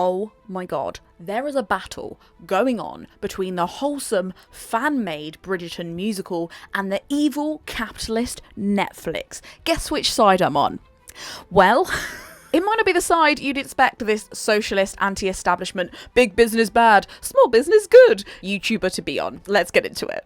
Oh my god, there is a battle going on between the wholesome, fan-made Bridgerton musical and the evil, capitalist Netflix. Guess which side I'm on? Well, it might not be the side you'd expect this socialist, anti-establishment, big business bad, small business good YouTuber to be on. Let's get into it.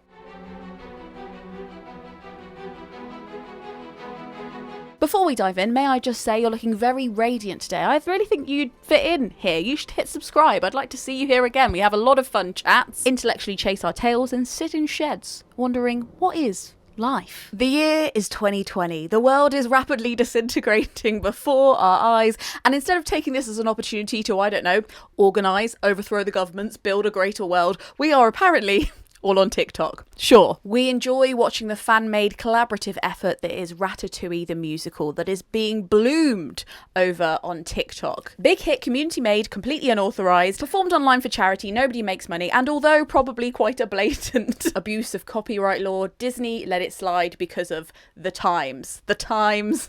Before we dive in, may I just say you're looking very radiant today. I really think you'd fit in here. You should hit subscribe. I'd like to see you here again. We have a lot of fun chats, intellectually chase our tails, and sit in sheds, wondering what is life. The year is 2020. The world is rapidly disintegrating before our eyes, and instead of taking this as an opportunity to, I don't know, organise, overthrow the governments, build a greater world, we are apparently all on TikTok. Sure, we enjoy watching the fan-made collaborative effort that is Ratatouille the musical that is being bloomed over on TikTok. Big hit, community-made, completely unauthorised, performed online for charity, nobody makes money, and although probably quite a blatant abuse of copyright law, Disney let it slide because of the times.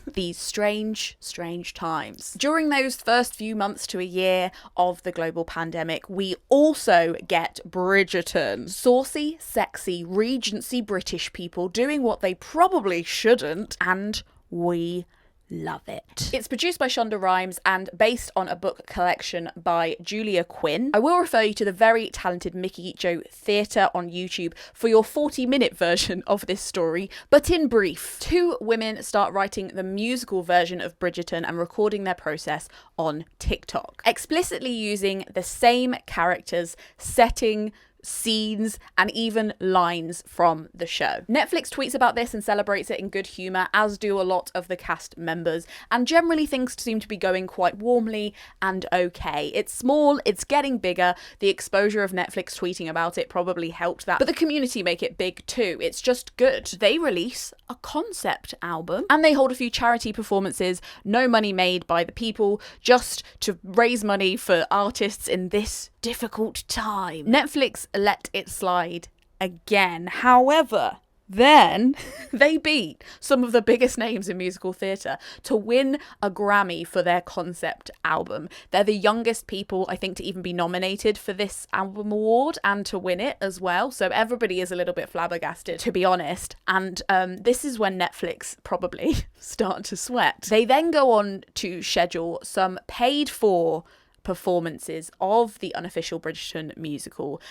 These strange, strange times. During those first few months to a year of the global pandemic, we also get Bridgerton. Saucy, sexy, Regency British people doing what they probably shouldn't, and we love it. It's produced by Shonda Rhimes and based on a book collection by Julia Quinn. I will refer you to the very talented MikeyJoTheatre on YouTube for your 40-minute version of this story, but in brief, two women start writing the musical version of Bridgerton and recording their process on TikTok, explicitly using the same characters, setting, scenes, and even lines from the show. Netflix tweets about this and celebrates it in good humour, as do a lot of the cast members, and generally things seem to be going quite warmly and okay. It's small, it's getting bigger, the exposure of Netflix tweeting about it probably helped that, but the community make it big too. It's just good. They release a concept album and they hold a few charity performances, no money made by the people, just to raise money for artists in this difficult time. Netflix let it slide again. However, then they beat some of the biggest names in musical theatre to win a Grammy for their concept album. They're the youngest people, I think, to even be nominated for this album award and to win it as well. So everybody is a little bit flabbergasted, to be honest. And this is when Netflix probably start to sweat. They then go on to schedule some paid for performances of the unofficial Bridgerton musical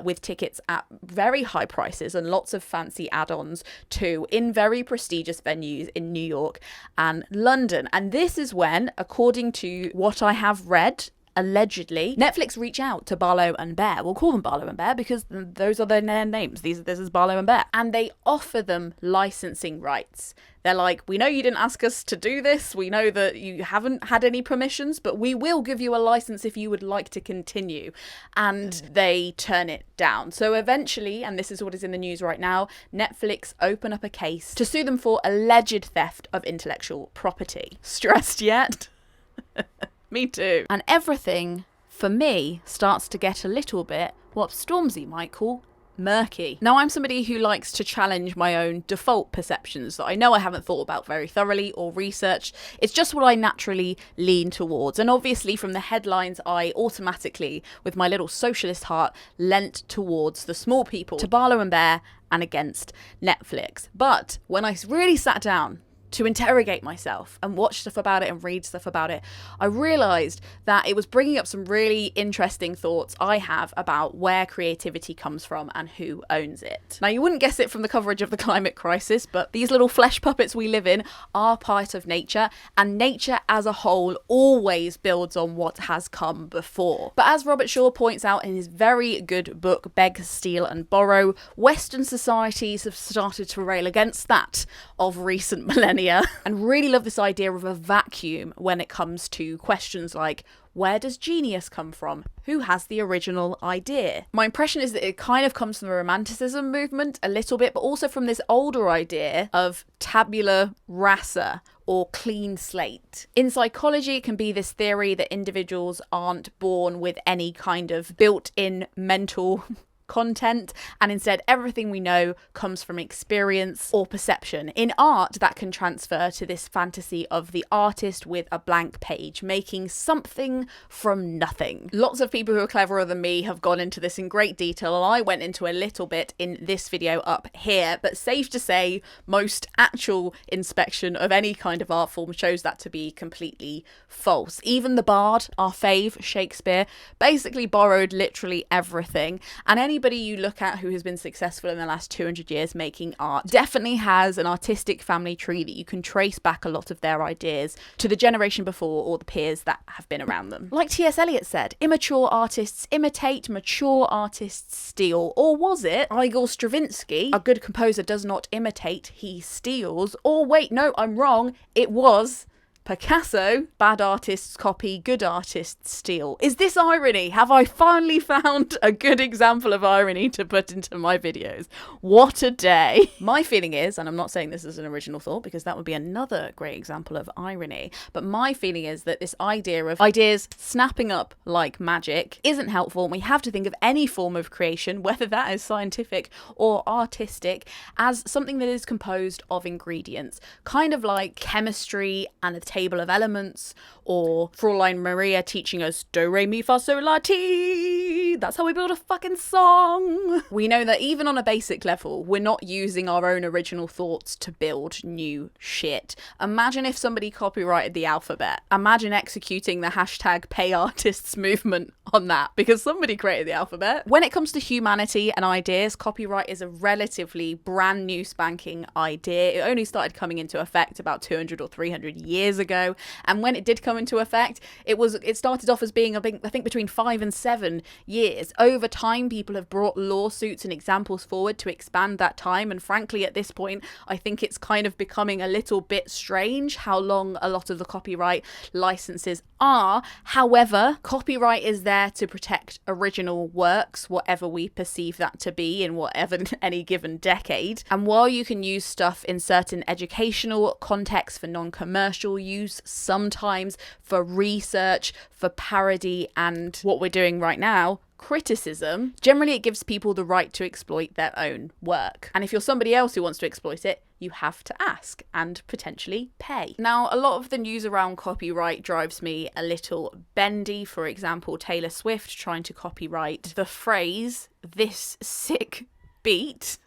with tickets at very high prices and lots of fancy add-ons too, in very prestigious venues in New York and London. And this is when, according to what I have read, allegedly, Netflix reach out to Barlow and Bear. We'll call them Barlow and Bear because those are their names. This is Barlow and Bear. And they offer them licensing rights. They're like, we know you didn't ask us to do this. We know that you haven't had any permissions, but we will give you a license if you would like to continue. And they turn it down. So eventually, and this is what is in the news right now, Netflix open up a case to sue them for alleged theft of intellectual property. Stressed yet? Me too. And everything, for me, starts to get a little bit what Stormzy might call murky. Now, I'm somebody who likes to challenge my own default perceptions that I know I haven't thought about very thoroughly or researched. It's just what I naturally lean towards. And obviously from the headlines, I automatically, with my little socialist heart, leant towards the small people, to Barlow and Bear and against Netflix. But when I really sat down to interrogate myself and watch stuff about it and read stuff about it, I realised that it was bringing up some really interesting thoughts I have about where creativity comes from and who owns it. Now, you wouldn't guess it from the coverage of the climate crisis, but these little flesh puppets we live in are part of nature, and nature as a whole always builds on what has come before. But as Robert Shaw points out in his very good book, Beg, Steal and Borrow, Western societies have started to rail against that of recent millennia and really love this idea of a vacuum when it comes to questions like, where does genius come from? Who has the original idea? My impression is that it kind of comes from the Romanticism movement a little bit, but also from this older idea of tabula rasa, or clean slate. In psychology, it can be this theory that individuals aren't born with any kind of built-in mental content, and instead everything we know comes from experience or perception. In art, that can transfer to this fantasy of the artist with a blank page, making something from nothing. Lots of people who are cleverer than me have gone into this in great detail, and I went into a little bit in this video up here, but safe to say most actual inspection of any kind of art form shows that to be completely false. Even the Bard, our fave, Shakespeare, basically borrowed literally everything, and anybody you look at who has been successful in the last 200 years making art definitely has an artistic family tree that you can trace back a lot of their ideas to the generation before or the peers that have been around them. Like T.S. Eliot said, immature artists imitate, mature artists steal. Or was it Igor Stravinsky, a good composer does not imitate, he steals? Or wait, no, I'm wrong, it was Picasso, bad artists copy, good artists steal. Is this irony? Have I finally found a good example of irony to put into my videos? What a day. My feeling is, and I'm not saying this is an original thought because that would be another great example of irony, but my feeling is that this idea of ideas snapping up like magic isn't helpful, and we have to think of any form of creation, whether that is scientific or artistic, as something that is composed of ingredients, kind of like chemistry and a table of elements, or Fraulein Maria teaching us do, re, mi, fa, sol, la, ti. That's how we build a fucking song. We know that even on a basic level, we're not using our own original thoughts to build new shit. Imagine if somebody copyrighted the alphabet. Imagine executing the hashtag pay artists movement on that, because somebody created the alphabet. When it comes to humanity and ideas, copyright is a relatively brand new spanking idea. It only started coming into effect about 200 or 300 years ago, and when it did come into effect, it started off as being I think between 5 and 7 years. Over time, people have brought lawsuits and examples forward to expand that time, and frankly at this point I think it's kind of becoming a little bit strange how long a lot of the copyright licenses are. However, copyright is there to protect original works, whatever we perceive that to be in whatever any given decade. And while you can use stuff in certain educational contexts for non-commercial use, sometimes for research, for parody, and what we're doing right now, criticism, generally it gives people the right to exploit their own work. And if you're somebody else who wants to exploit it, you have to ask and potentially pay. Now, a lot of the news around copyright drives me a little bendy. For example, Taylor Swift trying to copyright the phrase, "this sick beat."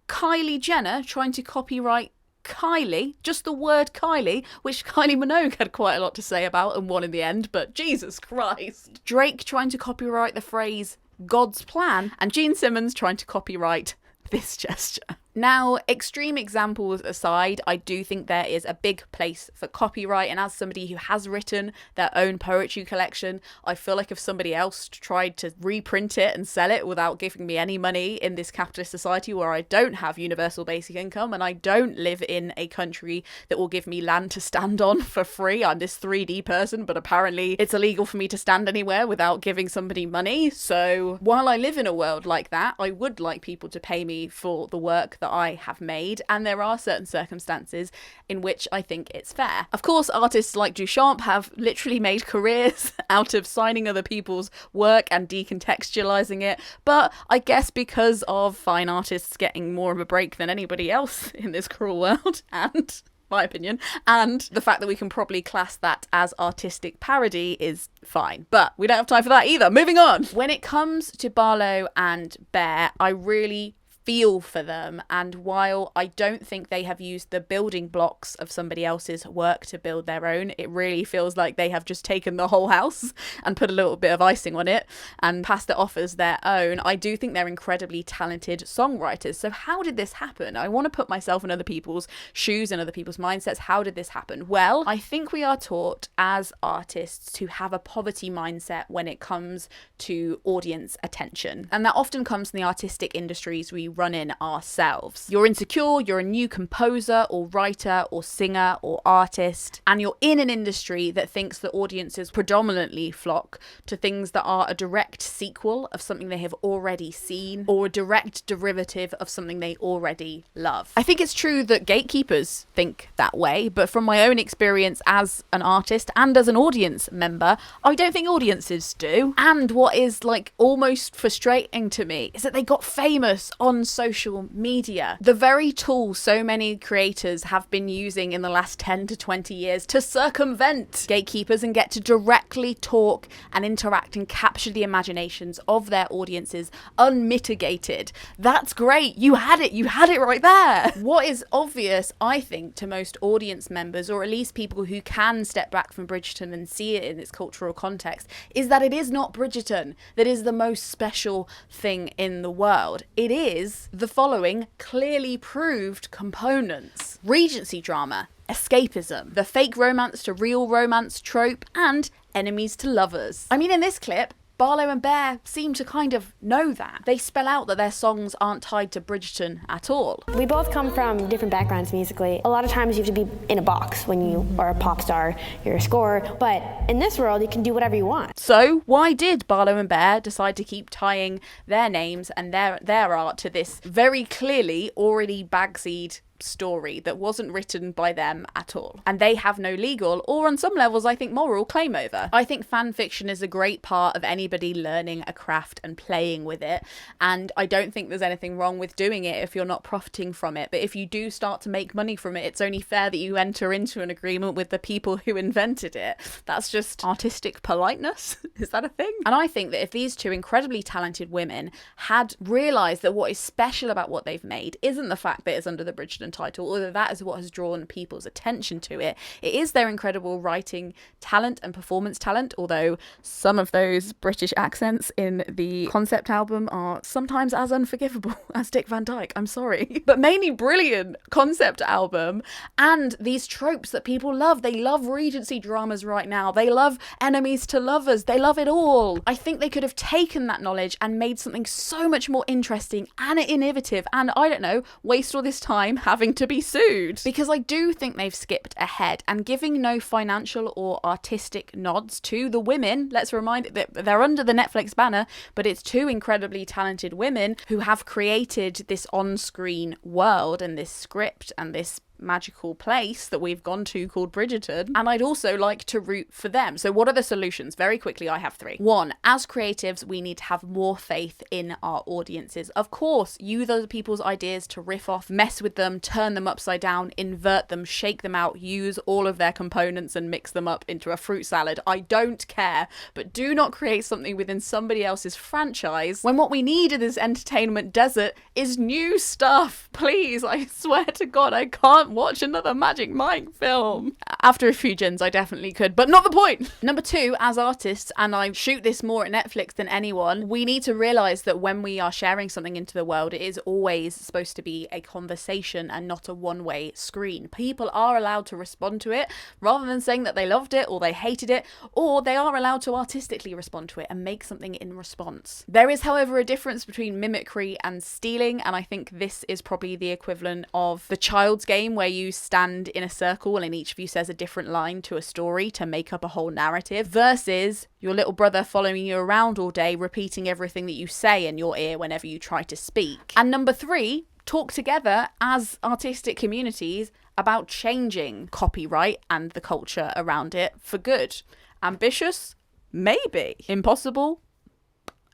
Kylie Jenner trying to copyright Kylie, just the word Kylie, which Kylie Minogue had quite a lot to say about and won in the end, but Jesus Christ. Drake trying to copyright the phrase God's plan, and Gene Simmons trying to copyright this gesture. Now, extreme examples aside, I do think there is a big place for copyright, and as somebody who has written their own poetry collection, I feel like if somebody else tried to reprint it and sell it without giving me any money in this capitalist society where I don't have universal basic income and I don't live in a country that will give me land to stand on for free, I'm this 3D person, but apparently it's illegal for me to stand anywhere without giving somebody money. So while I live in a world like that, I would like people to pay me for the work that I have made, and there are certain circumstances in which I think it's fair. Of course, artists like Duchamp have literally made careers out of signing other people's work and decontextualizing it, but I guess because of fine artists getting more of a break than anybody else in this cruel world, and my opinion, and the fact that we can probably class that as artistic parody is fine. But we don't have time for that either. Moving on. When it comes to Barlow and Bear, I really feel for them, and while I don't think they have used the building blocks of somebody else's work to build their own, it really feels like they have just taken the whole house and put a little bit of icing on it and passed it off as their own. I do think they're incredibly talented songwriters. So how did this happen? I want to put myself in other people's shoes and other people's mindsets. How did this happen? Well, I think we are taught as artists to have a poverty mindset when it comes to audience attention, and that often comes in the artistic industries we running ourselves. You're insecure, you're a new composer or writer or singer or artist, and you're in an industry that thinks that audiences predominantly flock to things that are a direct sequel of something they have already seen or a direct derivative of something they already love. I think it's true that gatekeepers think that way, but from my own experience as an artist and as an audience member, I don't think audiences do. And what is like almost frustrating to me is that they got famous on social media. The very tool so many creators have been using in the last 10 to 20 years to circumvent gatekeepers and get to directly talk and interact and capture the imaginations of their audiences unmitigated. That's great. You had it right there. What is obvious, I think, to most audience members, or at least people who can step back from Bridgerton and see it in its cultural context, is that it is not Bridgerton that is the most special thing in the world. It is the following clearly proved components: Regency drama, escapism, the fake romance to real romance trope, and enemies to lovers. I mean, in this clip, Barlow and Bear seem to kind of know that. They spell out that their songs aren't tied to Bridgerton at all. We both come from different backgrounds musically. A lot of times you have to be in a box when you are a pop star, you're a scorer, but in this world you can do whatever you want. So why did Barlow and Bear decide to keep tying their names and their art to this very clearly already bagseed story that wasn't written by them at all, and they have no legal, or on some levels I think moral, claim over? I think fan fiction is a great part of anybody learning a craft and playing with it, and I don't think there's anything wrong with doing it if you're not profiting from it. But if you do start to make money from it, it's only fair that you enter into an agreement with the people who invented it. That's just artistic politeness. Is that a thing? And I think that if these two incredibly talented women had realised that what is special about what they've made isn't the fact that it's under the Bridgerton title, although that is what has drawn people's attention to it. It is their incredible writing talent and performance talent, although some of those British accents in the concept album are sometimes as unforgivable as Dick Van Dyke. I'm sorry. But mainly brilliant concept album, and these tropes that people love. They love Regency dramas right now. They love enemies to lovers. They love it all. I think they could have taken that knowledge and made something so much more interesting and innovative, and I don't know, waste all this time having to be sued, because I do think they've skipped ahead and giving no financial or artistic nods to the women. Let's remind it that they're under the Netflix banner, but it's two incredibly talented women who have created this on-screen world and this script and this magical place that we've gone to called Bridgerton, and I'd also like to root for them. So what are the solutions? Very quickly, I have three. One, as creatives, we need to have more faith in our audiences. Of course, use other people's ideas to riff off, mess with them, turn them upside down, invert them, shake them out, use all of their components and mix them up into a fruit salad. I don't care, but do not create something within somebody else's franchise when what we need in this entertainment desert is new stuff. Please, I swear to God, I can't watch another Magic Mike film. After a few gins, I definitely could, but not the point. Number two, as artists, and I shoot this more at Netflix than anyone, we need to realise that when we are sharing something into the world, it is always supposed to be a conversation and not a one-way screen. People are allowed to respond to it, rather than saying that they loved it or they hated it, or they are allowed to artistically respond to it and make something in response. There is, however, a difference between mimicry and stealing, and I think this is probably the equivalent of the Child's Game, where you stand in a circle and each of you says a different line to a story to make up a whole narrative, versus your little brother following you around all day, repeating everything that you say in your ear whenever you try to speak. And number three, talk together as artistic communities about changing copyright and the culture around it for good. Ambitious? Maybe. Impossible?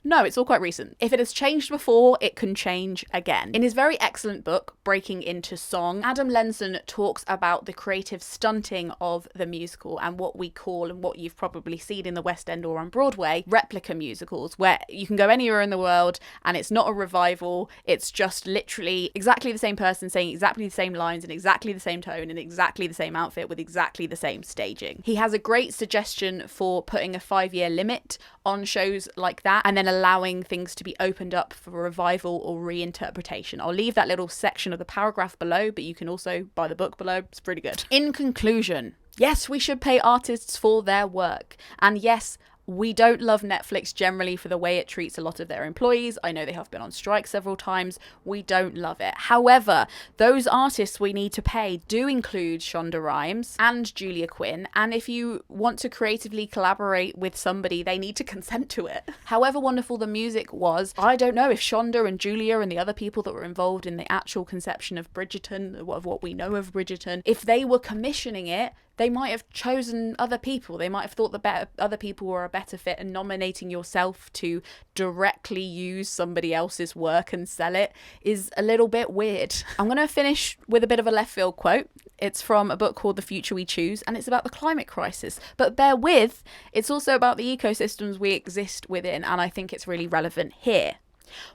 No, it's all quite recent. If it has changed before, it can change again. In his very excellent book, Breaking Into Song, Adam Lenson talks about the creative stunting of the musical and what we call, and what you've probably seen in the West End or on Broadway, replica musicals, where you can go anywhere in the world and it's not a revival, it's just literally exactly the same person saying exactly the same lines in exactly the same tone in exactly the same outfit with exactly the same staging. He has a great suggestion for putting a 5-year limit on shows like that, and then allowing things to be opened up for revival or reinterpretation. I'll leave that little section of the paragraph below, but you can also buy the book below. It's pretty good. In conclusion, yes, we should pay artists for their work. And yes, We don't love Netflix generally for the way it treats a lot of their employees. I know they have been on strike several times. We don't love it. However, those artists we need to pay do include Shonda Rhimes and Julia Quinn. And if you want to creatively collaborate with somebody, they need to consent to it. However wonderful the music was, I don't know if Shonda and Julia and the other people that were involved in the actual conception of Bridgerton, of what we know of Bridgerton, if they were commissioning it, they might have chosen other people. They might have thought that other people were a better fit, and nominating yourself to directly use somebody else's work and sell it is a little bit weird. I'm going to finish with a bit of a left field quote. It's from a book called The Future We Choose, and it's about the climate crisis. But bear with, it's also about the ecosystems we exist within, and I think it's really relevant here.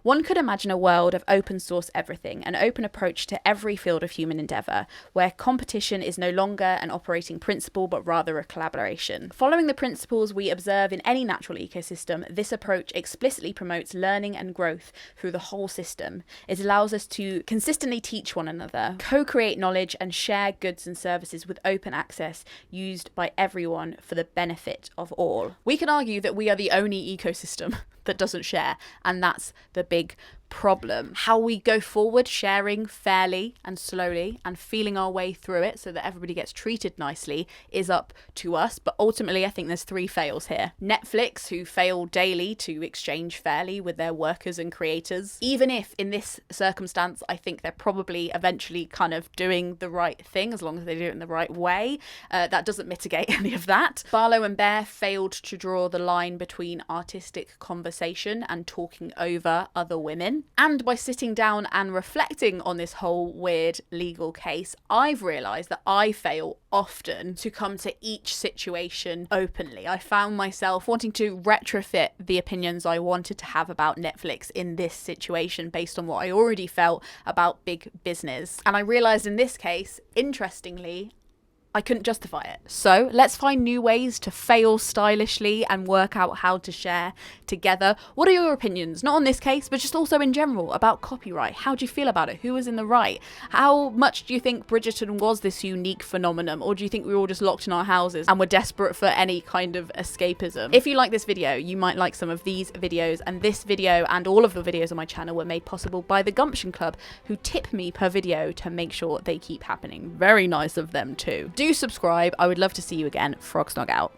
One could imagine a world of open source everything, an open approach to every field of human endeavour, where competition is no longer an operating principle but rather a collaboration. Following the principles we observe in any natural ecosystem, this approach explicitly promotes learning and growth through the whole system. It allows us to consistently teach one another, co-create knowledge and share goods and services with open access used by everyone for the benefit of all. We can argue that we are the only ecosystem that doesn't share, and that's the big problem. How we go forward sharing fairly and slowly and feeling our way through it so that everybody gets treated nicely is up to us. But ultimately, I think there's 3 fails here. Netflix, who fail daily to exchange fairly with their workers and creators. Even if in this circumstance, I think they're probably eventually kind of doing the right thing as long as they do it in the right way. That doesn't mitigate any of that. Barlow and Bear failed to draw the line between artistic conversation and talking over other women. And by sitting down and reflecting on this whole weird legal case, I've realised that I fail often to come to each situation openly. I found myself wanting to retrofit the opinions I wanted to have about Netflix in this situation based on what I already felt about big business. And I realised in this case, interestingly, I couldn't justify it. So let's find new ways to fail stylishly and work out how to share together. What are your opinions? Not on this case, but just also in general about copyright. How do you feel about it? Who was in the right? How much do you think Bridgerton was this unique phenomenon? Or do you think we were all just locked in our houses and were desperate for any kind of escapism? If you like this video, you might like some of these videos, and this video and all of the videos on my channel were made possible by the Gumption Club, who tip me per video to make sure they keep happening. Very nice of them too. Do subscribe. I would love to see you again. Frogsnog out.